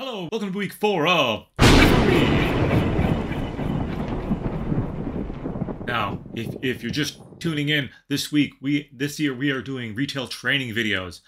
Hello, welcome to week 4 of Now, if you're just tuning in this week, this year we are doing retail training videos.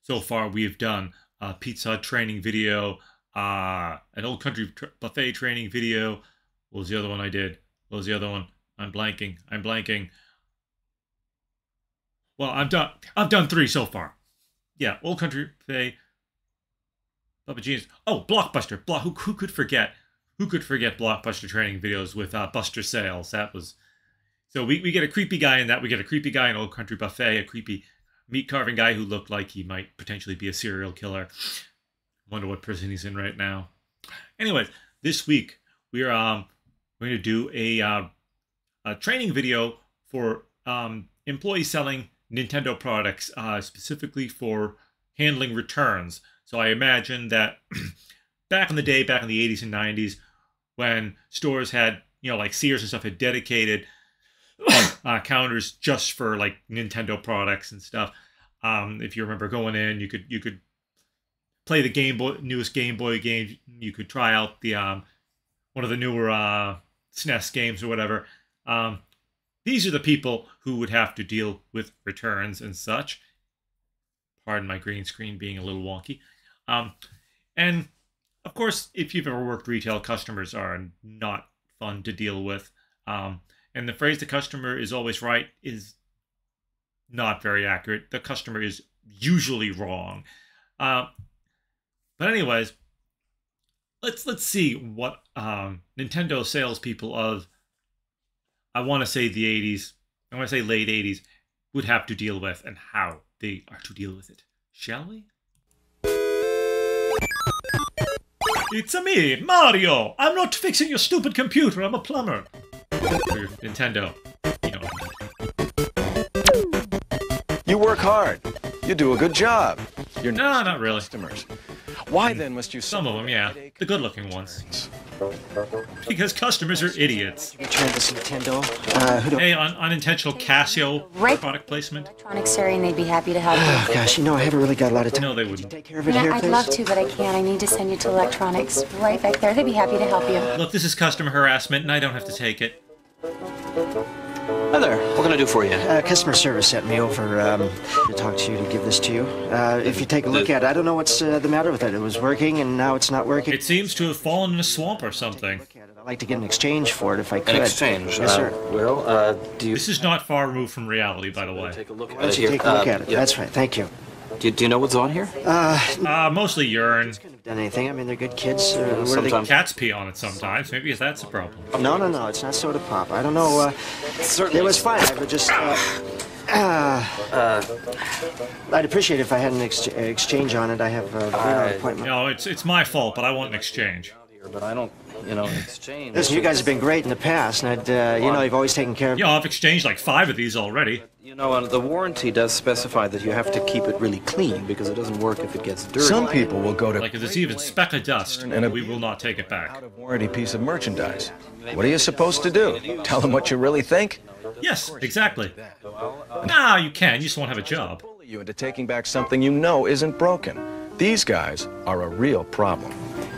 So far we've done a Pizza Hut training video, an Old Country buffet training video. What was the other one I did? What was the other one? I'm blanking. Well, I've done 3 so far. Yeah, Old Country buffet. Genius. Oh, Blockbuster. Who could forget? Who could forget Blockbuster training videos with Buster Sales? That was... So we get a creepy guy in that. We get a creepy guy in Old Country Buffet, a creepy meat carving guy who looked like he might potentially be a serial killer. Wonder what prison he's in right now. Anyways, this week we are going to do a training video for employees selling Nintendo products, specifically for handling returns. So I imagine that back in the day, back in the 80s and 90s, when stores had, like Sears and stuff had dedicated counters just for like Nintendo products and stuff. If you remember going in, you could play the newest Game Boy game. You could try out the one of the newer SNES games or whatever. These are the people who would have to deal with returns and such. Pardon my green screen being a little wonky. And of course, if you've ever worked retail, customers are not fun to deal with. And the phrase "the customer is always right" is not very accurate. The customer is usually wrong. But anyways, let's see what Nintendo salespeople of, I want to say the 80s, I want to say late 80s, would have to deal with, and how they are to deal with it. Shall we? It's me, Mario! I'm not fixing your stupid computer, I'm a plumber! For Nintendo. You work hard. You do a good job. You're not really. Customers. Why then must you... Some of them, yeah. The good-looking ones. Because customers are idiots. Return this Nintendo. Hey, unintentional Casio product placement. Electronics area, and they'd be happy to help you. Oh, gosh, I haven't really got a lot of time. No, they wouldn't. Take care of it Yeah, here, I'd please? love to, but I can't. I need to send you to electronics right back there. They'd be happy to help you. Look, this is customer harassment, and I don't have to take it. Hi there. What can I do for you? Customer service sent me over to talk to you, to give this to you. If you take a look at it, I don't know what's the matter with it. It was working, and now it's not working. It seems to have fallen in a swamp or something. I'd like to get an exchange for it if I could. An exchange? Yes, sir. Well, do you... This is not far removed from reality, by the way. Take a look Why at don't it you here. take a look at it? Yeah. That's right, thank you. Do you know what's on here? Mostly urine. Couldn't have done anything. I mean, they're good kids. What are they? Sometimes. Cats pee on it sometimes. Maybe that's the problem. No, it's not soda pop. I don't know. Certainly. It was fine. I would just. I'd appreciate it if I had an exchange on it. I have an appointment. No, it's my fault, but I want an exchange. But I don't, exchange. Listen, you guys have been great in the past, and you've always taken care of. Yeah, I've exchanged like 5 of these already. The warranty does specify that you have to keep it really clean because it doesn't work if it gets dirty. Some people will go to... Like if there's even a speck of dust, we will not take it back. out-of-warranty piece of merchandise. What are you supposed to do? Tell them what you really think? Yes, exactly. Nah, you can. You just won't have a job. Bully you into taking back something you know isn't broken. These guys are a real problem.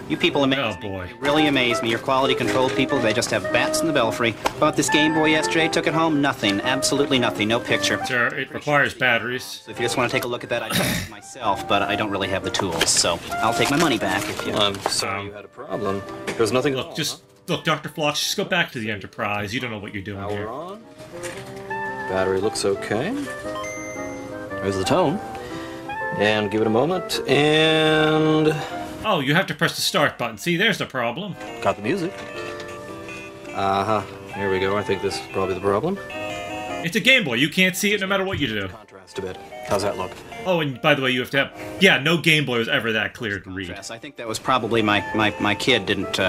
You people amaze Oh, me. boy. You really amaze me. Your quality control people, they just have bats in the belfry. Bought this Game Boy yesterday, took it home, nothing. Absolutely nothing. No picture. Sir, it requires batteries. So if you just want to take a look at that, I'd do it myself, but I don't really have the tools. So I'll take my money back if you... I'm sorry you had a problem. There's nothing... Look, Dr. Flox, just go back to the Enterprise. You don't know what you're doing Power here. on. Battery looks okay. There's the tone. And give it a moment, and... Oh, you have to press the start button. See, there's the problem. Got the music. Uh-huh. Here we go. I think this is probably the problem. It's a Game Boy. You can't see it no matter what you do. Contrast a bit. How's that look? Oh, and by the way, you have to have... Yeah, no Game Boy was ever that clear to read. I think that was probably my kid didn't...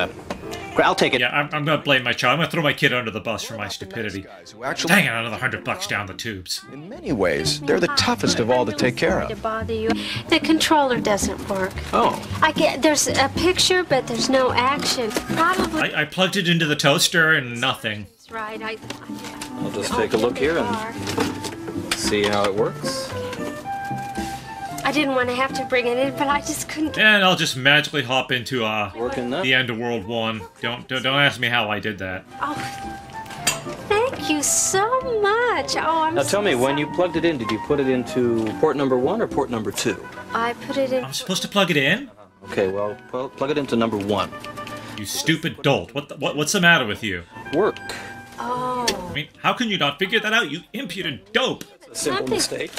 I'll take it. Yeah, I'm going to blame my child. I'm going to throw my kid under the bus for my stupidity. Dang it, another $100 down the tubes. In many ways, they're the toughest of all to take care of. To bother you. The controller doesn't work. Oh. There's a picture, but there's no action. Probably. I plugged it into the toaster and nothing. That's right. I'll just take a look here and see how it works. I didn't want to have to bring it in, but I just couldn't. And I'll just magically hop into Working that? the end of World 1. Don't ask me how I did that. Oh, thank you so much. Oh, I'm Now so tell me, when sorry. you plugged it in, did you put it into port number 1 or port number 2? I put it in. I'm supposed to plug it in? Okay, well, plug it into number 1. You stupid dolt. What's the matter with you? Work. Oh, I mean, how can you not figure that out, you impudent dope? A simple Nothing. mistake.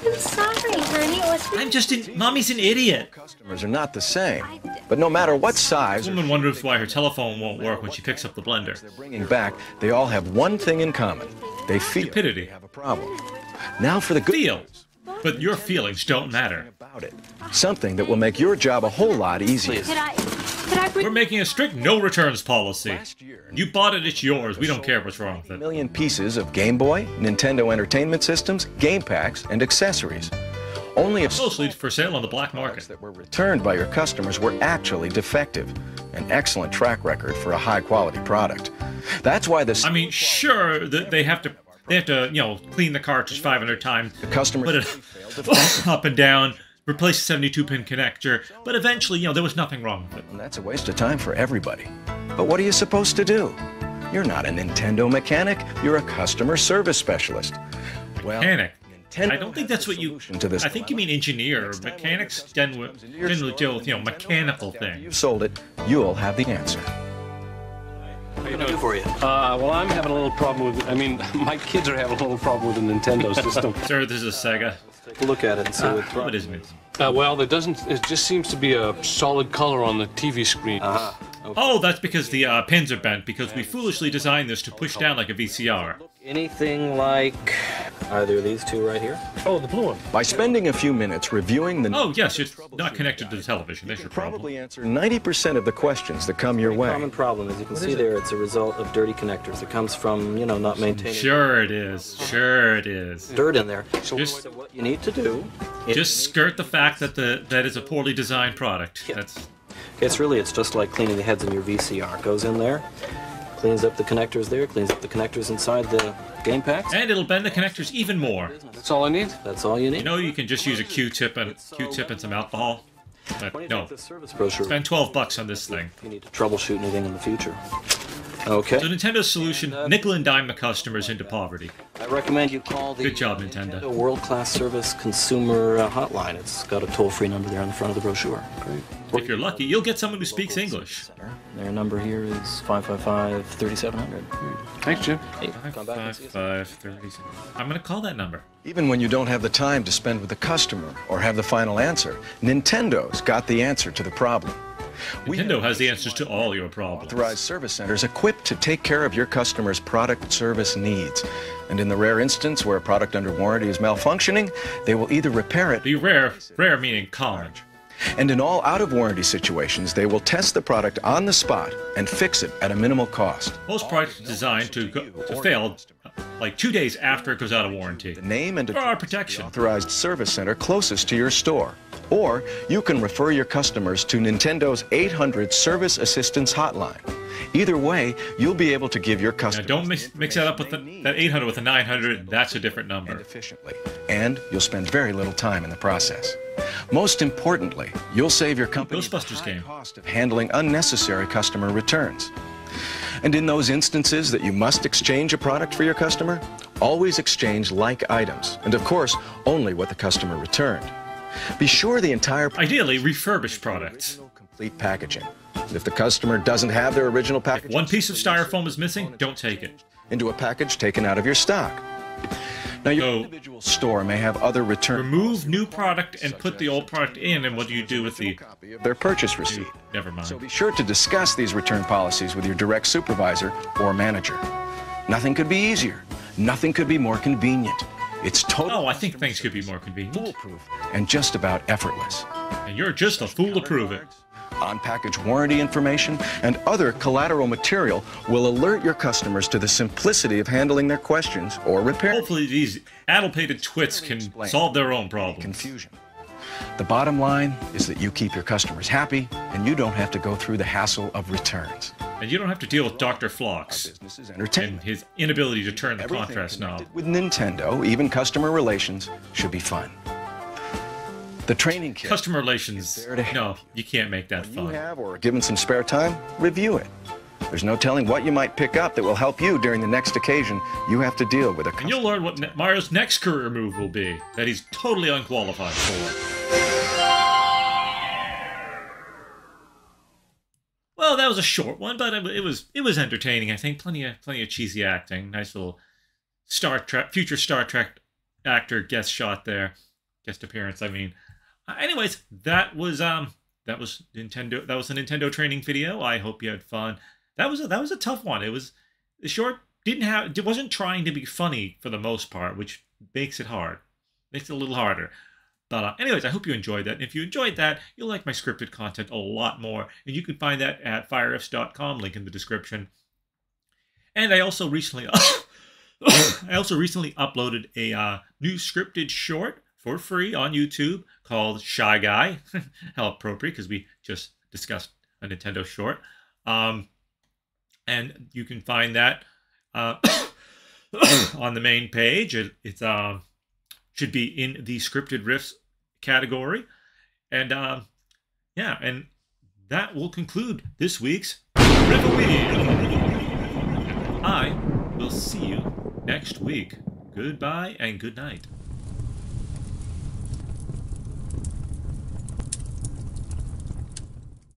I'm sorry, honey. It was. I'm just Mommy's an idiot. Customers are not the same. But no matter what size This or woman wonders why her telephone won't work when she picks up the blender. they're bringing back, they all have one thing in common. They feel Stupidity. they have a problem. Now for the good Feel. news But your feelings don't matter. about it. Something that will make your job a whole lot easier. Could I bring? We're making a strict no returns policy. Last year, You bought it, it's yours. We don't care what's wrong with it. million pieces of Game Boy, Nintendo Entertainment Systems, game packs, and accessories. Only a Mostly for sale on the black products market. that were returned by your customers were actually defective. An excellent track record for a high-quality product. That's why the I mean, sure, they have to, clean the cartridge 500 times, customer put it up and down, replace the 72-pin connector, but eventually, there was nothing wrong with it. And that's a waste of time for everybody. But what are you supposed to do? You're not a Nintendo mechanic, you're a customer service specialist. Well, Mechanic. Nintendo I don't think has that's a what you... solution to this I think you mean engineer. Mechanics generally deal with, mechanical things. You've sold it, you'll have the answer. What can I do for you? Well, I'm having a little problem with. I mean, my kids are having a little problem with the Nintendo system. Sir, this is a Sega. Take a look at it and see what's wrong. What isn't it? Well, there doesn't. It just seems to be a solid color on the TV screen. Oh, that's because the pins are bent, because we foolishly designed this to push down like a VCR. Anything like either of these two right here? Oh, the blue one. By spending a few minutes reviewing the Oh, yes, it's not connected to the television. That's your problem. probably answer 90% of the questions that come your way. Common problem, as you can see there, it's a result of dirty connectors. It comes from, not maintaining Sure it is. Sure it is. dirt in there. So Just- what you need to do is Just skirt the fact that that is a poorly designed product. Yeah. That's it's just like cleaning the heads in your VCR. It goes in there, cleans up the connectors there, cleans up the connectors inside the game packs. and it'll bend the connectors even more. That's all I need. That's all you need. You can just use a Q-tip and some alcohol. But Why don't you no, take the service brochure? spend $12 on this thing. If you need to troubleshoot anything in the future. Okay. So Nintendo's solution: nickel and dime the customers into poverty. I recommend you call the Good job, Nintendo. World-class Service Consumer Hotline. It's got a toll-free number there on the front of the brochure. Great. If you're lucky, you'll get someone who speaks English. Their number here is 555-3700. Thanks, Jim. Hey, come back and see us. 555-37. I'm gonna call that number. Even when you don't have the time to spend with the customer or have the final answer, Nintendo's got the answer to the problem. Nintendo has the answers to all your problems. Authorized service centers equipped to take care of your customer's product service needs. And in the rare instance where a product under warranty is malfunctioning, they will either repair it, Be rare meaning common. and in all out-of-warranty situations, they will test the product on the spot and fix it at a minimal cost. Most products are designed to fail like 2 days after it goes out of warranty. The name and For our address of the protection. authorized service center closest to your store. Or you can refer your customers to Nintendo's 800 Service Assistance Hotline. Either way, you'll be able to give your Now, customers don't mix that up with that 800 with a 900. That's a different and number. efficiently. And you'll spend very little time in the process. Most importantly, you'll save your company the Ghostbusters high game. cost of handling unnecessary customer returns. And in those instances that you must exchange a product for your customer, always exchange like items, and of course, only what the customer returned. Be sure the entire Ideally, refurbished products. complete packaging. If the customer doesn't have their original package One piece of styrofoam is missing, don't take it. into a package taken out of your stock. Now, your So- individual store may have other return Remove new product and put the old product in, and what do you do with the... copy of their purchase receipt. Never mind. So be sure to discuss these return policies with your direct supervisor or manager. Nothing could be easier. Nothing could be more convenient. It's totally Oh, I think things could be more convenient. foolproof and just about effortless. And you're just a fool to prove it. On-package warranty information and other collateral material will alert your customers to the simplicity of handling their questions or repair Hopefully these addle-pated twits can solve their own problems. confusion. The bottom line is that you keep your customers happy and you don't have to go through the hassle of returns. And you don't have to deal with Dr. Phlox Business is and entertainment. his inability to turn the Everything contrast knob. connected with Nintendo, even customer relations, should be fun. The training kit. Customer relations. Is there to No, you can't make that you fun. have or given some spare time, review it. There's no telling what you might pick up that will help you during the next occasion you have to deal with a And you'll learn what Mario's next career move will be that he's totally unqualified for. Well, that was a short one, but it was entertaining. I think plenty of cheesy acting. Nice little future Star Trek actor guest shot there, guest appearance. I mean, anyways, that was Nintendo. That was a Nintendo training video. I hope you had fun. That was a tough one. It was short. It wasn't trying to be funny for the most part, which makes it hard. Makes it a little harder. But anyways, I hope you enjoyed that. And if you enjoyed that, you'll like my scripted content a lot more. And you can find that at FireRiffs.com, link in the description. And I also recently uploaded a new scripted short for free on YouTube called Shy Guy. How appropriate, because we just discussed a Nintendo short. And you can find that on the main page. It should be in the scripted riffs category. And yeah, and that will conclude this week's Riffoween. I will see you next week. Goodbye and good night.